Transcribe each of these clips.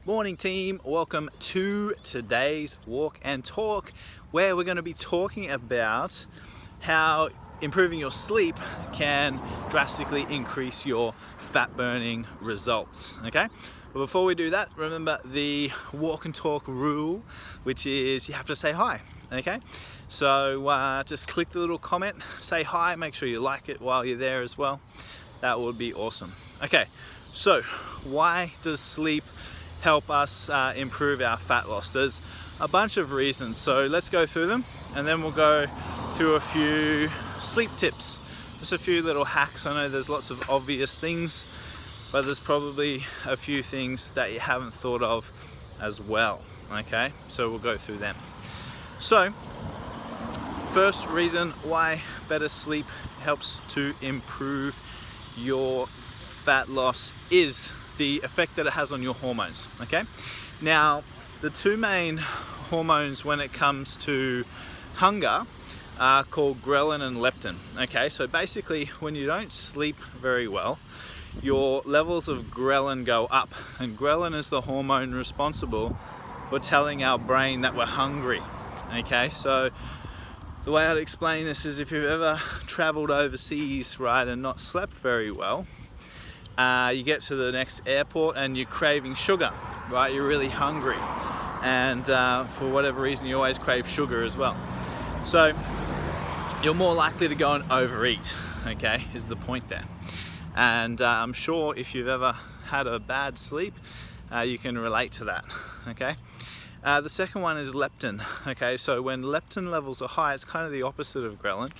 Morning team, welcome to today's walk and talk, where we're going to be talking about how improving your sleep can drastically increase your fat burning results. Okay, but before we do that, remember the walk and talk rule, which is you have to say hi. Okay, so just click the little comment, say hi, make sure you like it while you're there as well. That would be awesome. Okay, so why does sleep help us improve our fat loss? There's a bunch of reasons, so let's go through them and then we'll go through a few sleep tips, just a few little hacks. I know there's lots of obvious things, but there's probably a few things that you haven't thought of as well. Okay, so we'll go through them. So first reason why better sleep helps to improve your fat loss is the effect that it has on your hormones. Okay, now the two main hormones when it comes to hunger are called ghrelin and leptin. Okay, so basically when you don't sleep very well, your levels of ghrelin go up, and ghrelin is the hormone responsible for telling our brain that we're hungry. Okay, so the way I'd explain this is if you've ever traveled overseas, right, and not slept very well, you get to the next airport and you're craving sugar, right? You're really hungry, and for whatever reason you always crave sugar as well. So you're more likely to go and overeat, okay, is the point there. And I'm sure if you've ever had a bad sleep, you can relate to that, okay? The second one is leptin, okay? So when leptin levels are high, it's kind of the opposite of ghrelin.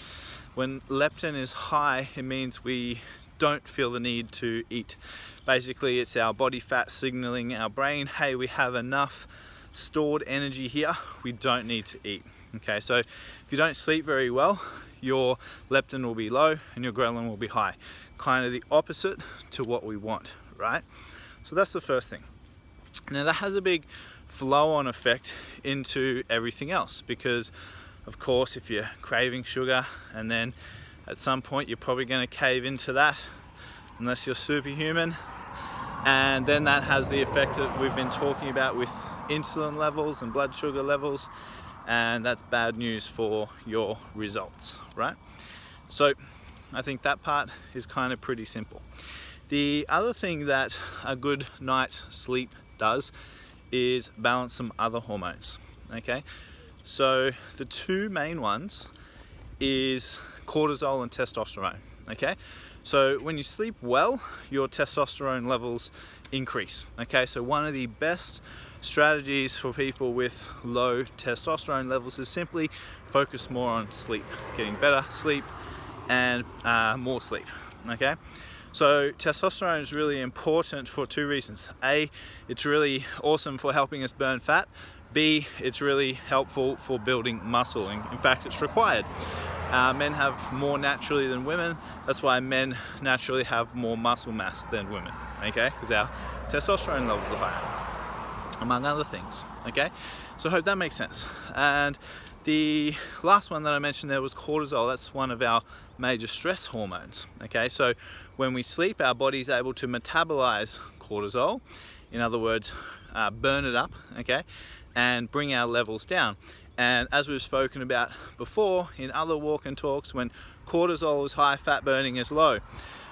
When leptin is high, it means we don't feel the need to eat. Basically, it's our body fat signaling our brain, hey, we have enough stored energy here, we don't need to eat. Okay, so if you don't sleep very well, your leptin will be low and your ghrelin will be high. Kind of the opposite to what we want, right? So that's the first thing. Now that has a big flow-on effect into everything else, because of course if you're craving sugar and then at some point you're probably going to cave into that unless you're superhuman, and then that has the effect that we've been talking about with insulin levels and blood sugar levels, and that's bad news for your results, right? So I think that part is kind of pretty simple. The other thing that a good night's sleep does is balance some other hormones. Okay, so the two main ones is cortisol and testosterone. Okay, so when you sleep well, your testosterone levels increase. Okay, so one of the best strategies for people with low testosterone levels is simply focus more on sleep, getting better sleep and more sleep. Okay, so testosterone is really important for two reasons. A, it's really awesome for helping us burn fat. B, it's really helpful for building muscle. In fact, it's required. Men have more naturally than women. That's why men naturally have more muscle mass than women, okay? Because our testosterone levels are higher, among other things, okay? So I hope that makes sense. And the last one that I mentioned there was cortisol. That's one of our major stress hormones, okay? So when we sleep, our body's able to metabolize cortisol, in other words, burn it up, okay, and bring our levels down. And as we've spoken about before in other walk and talks, when cortisol is high, fat burning is low.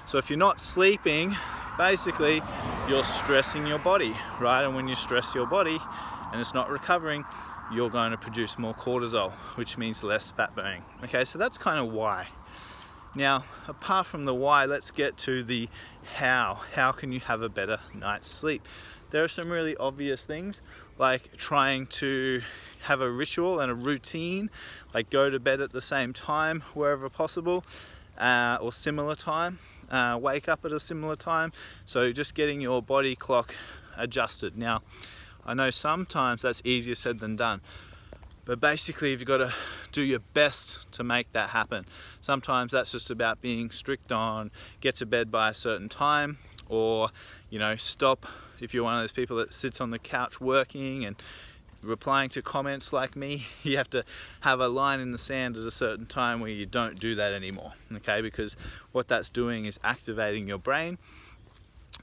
So if you're not sleeping, basically you're stressing your body, right? And when you stress your body and it's not recovering, you're going to produce more cortisol, which means less fat burning. Okay, so that's kind of why. Now, apart from the why, let's get to the how. How can you have a better night's sleep? There are some really obvious things, like trying to have a ritual and a routine, like go to bed at the same time wherever possible, or similar time, wake up at a similar time. So just getting your body clock adjusted. Now, I know sometimes that's easier said than done, but basically you've got to do your best to make that happen. Sometimes that's just about being strict on get to bed by a certain time, or, you know, stop if you're one of those people that sits on the couch working and replying to comments like me. You have to have a line in the sand at a certain time where you don't do that anymore, okay? Because what that's doing is activating your brain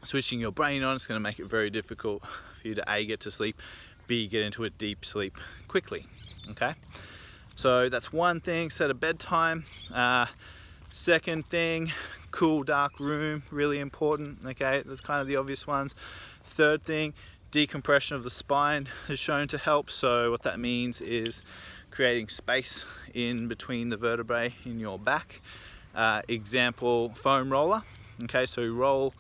switching your brain on, it's going to make it very difficult for you to A, get to sleep, B, get into a deep sleep quickly. Okay, so that's one thing. Set a bedtime. Second thing, cool dark room, really important. Okay, that's kind of the obvious ones. Third thing, decompression of the spine is shown to help. So what that means is creating space in between the vertebrae in your back. Example, foam roller. Okay, so you roll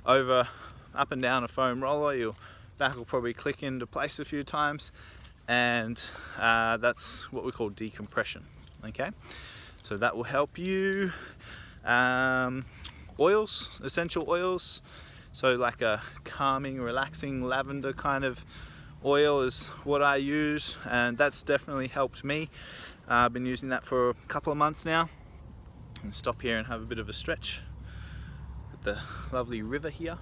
over, up and down a foam roller, your back will probably click into place a few times, and that's what we call decompression. Okay, so that will help you. Oils, essential oils, so like a calming, relaxing lavender kind of oil is what I use, and that's definitely helped me. I've been using that for a couple of months now. And stop here and have a bit of a stretch at the lovely river here.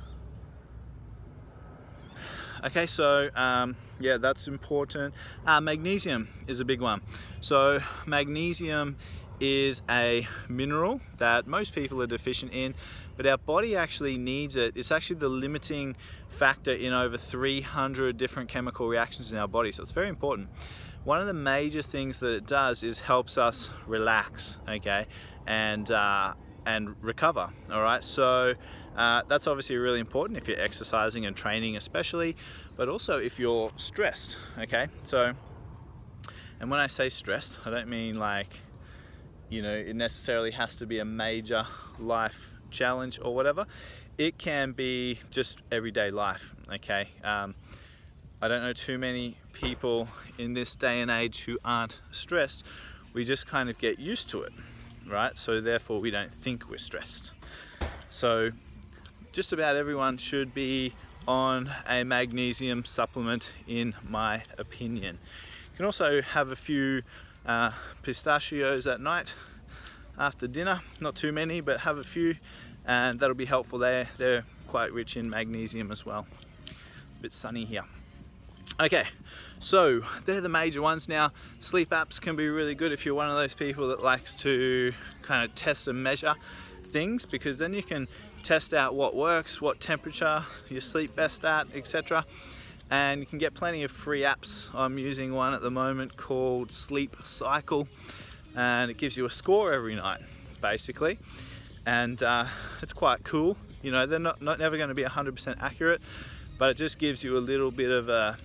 Okay, so yeah, that's important. Magnesium is a big one. So magnesium is a mineral that most people are deficient in, but our body actually needs it. It's actually the limiting factor in over 300 different chemical reactions in our body, so it's very important. One of the major things that it does is helps us relax, okay, and recover. All right, so that's obviously really important if you're exercising and training especially, but also if you're stressed. Okay, so, and when I say stressed, I don't mean like, you know, it necessarily has to be a major life challenge or whatever. It can be just everyday life. Okay, I don't know too many people in this day and age who aren't stressed. We just kind of get used to it, right? So therefore we don't think we're stressed. So just about everyone should be on a magnesium supplement, in my opinion. You can also have a few pistachios at night after dinner, not too many, but have a few, and that'll be helpful there. They're quite rich in magnesium as well. A bit sunny here. Okay, so they're the major ones. Now, sleep apps can be really good if you're one of those people that likes to kind of test and measure things, because then you can test out what works, what temperature you sleep best at, etc. And you can get plenty of free apps. I'm using one at the moment called Sleep Cycle, and it gives you a score every night, basically. And it's quite cool. You know, they're not never going to be 100% accurate, but it just gives you a little bit of a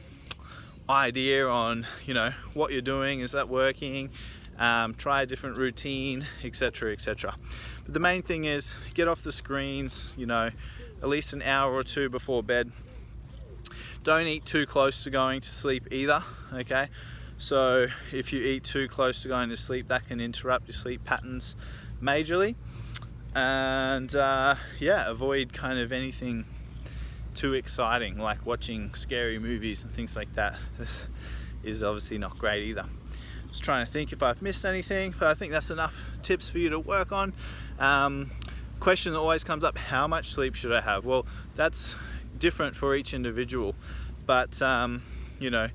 idea on, you know, what you're doing, is that working, try a different routine, etc, etc. But the main thing is get off the screens, you know, at least an hour or two before bed. Don't eat too close to going to sleep either. Okay, so if you eat too close to going to sleep, that can interrupt your sleep patterns majorly. And yeah, avoid kind of anything too exciting, like watching scary movies and things like that. This is obviously not great either. Just trying to think if I've missed anything, but I think that's enough tips for you to work on. Question that always comes up: how much sleep should I have? Well, that's different for each individual, but you know,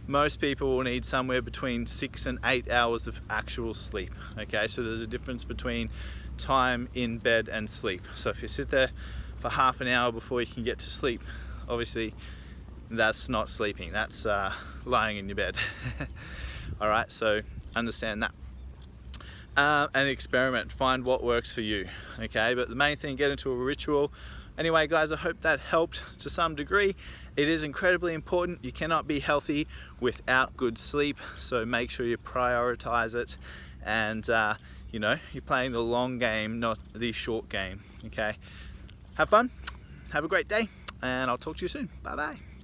most people will need somewhere between 6 and 8 hours of actual sleep. Okay, so there's a difference between time in bed and sleep. So if you sit there for half an hour before you can get to sleep, obviously that's not sleeping, that's lying in your bed. All right, so understand that. And experiment, find what works for you. Okay, but the main thing, get into a ritual. Anyway, guys, I hope that helped to some degree. It is incredibly important. You cannot be healthy without good sleep, so make sure you prioritize it. And you know, you're playing the long game, not the short game. Okay, have fun, have a great day, and I'll talk to you soon. Bye bye.